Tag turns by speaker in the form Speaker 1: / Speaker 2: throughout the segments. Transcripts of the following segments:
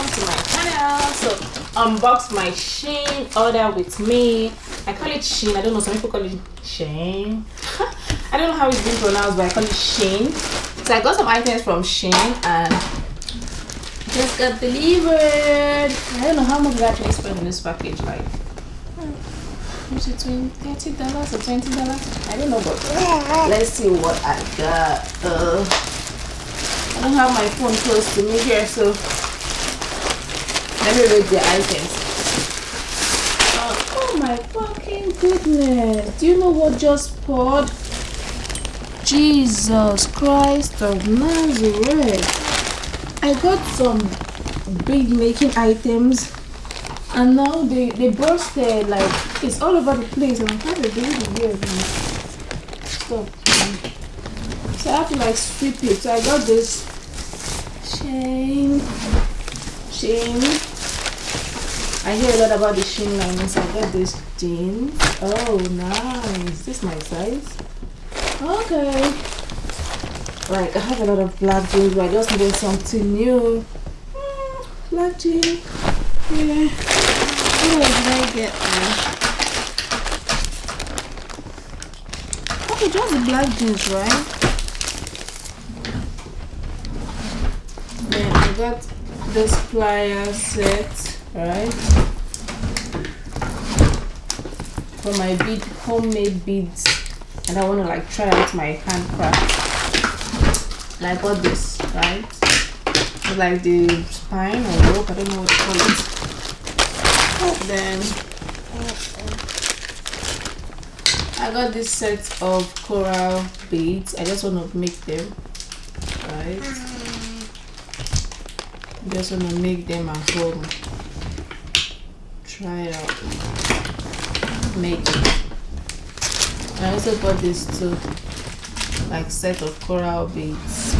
Speaker 1: welcome to my channel. So unbox my Shein order with me. I call it Shein. I don't know, some people call it Shein. I don't know how it's being pronounced, but I call it Shein. So I got some items from Shein and just got delivered. I don't know how much I actually spent on this package, like was it $30 or $20? I don't know, but let's see what I got. I don't have my phone close to me here, so let me read the items. Oh my fucking goodness. Do you know what just poured? Jesus Christ of Nazareth. I got some big making items and now they bursted, like it's all over the place and I'm kind of doing it weird. Stop. So I have to like sweep it. So I got this Shein. I hear a lot about the Shein line, so I got this jeans. Oh nice. Is this my size? Okay. Like I have a lot of black jeans, but I just needed something new. Black jeans. Yeah. What did I get there? Okay, just the black jeans, right? Then I got this plier set, right? For my homemade beads. And I want to like try out my handcraft. And I got this, right? It's like the spine or rope, I don't know what to call it. Then I got this set of coral beads. I just want to make them, right? Just want to make them at home. Try it out. Make it. I also got this too, like set of coral beads.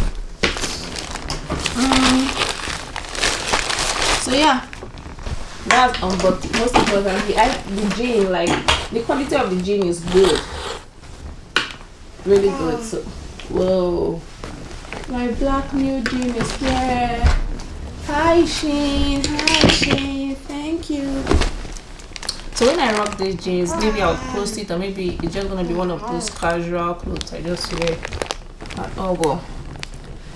Speaker 1: So yeah, that's but most importantly, the jean, like the quality of the jean is good, really good. So whoa, my black new jean is here. Hi Shein, thank you. So when I rock these jeans, maybe I'll post it, or maybe it's just gonna be one of those casual clothes I just wear at all. Well,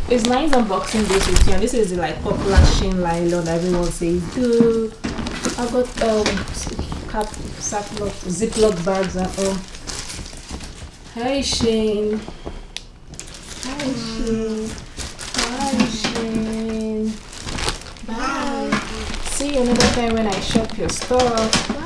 Speaker 1: it's nice unboxing this with you, and this is the like popular Shein nylon everyone says good. I got Ziploc bags and all. Hi Shein. Bye. See you another time when I shop your stuff. Bye.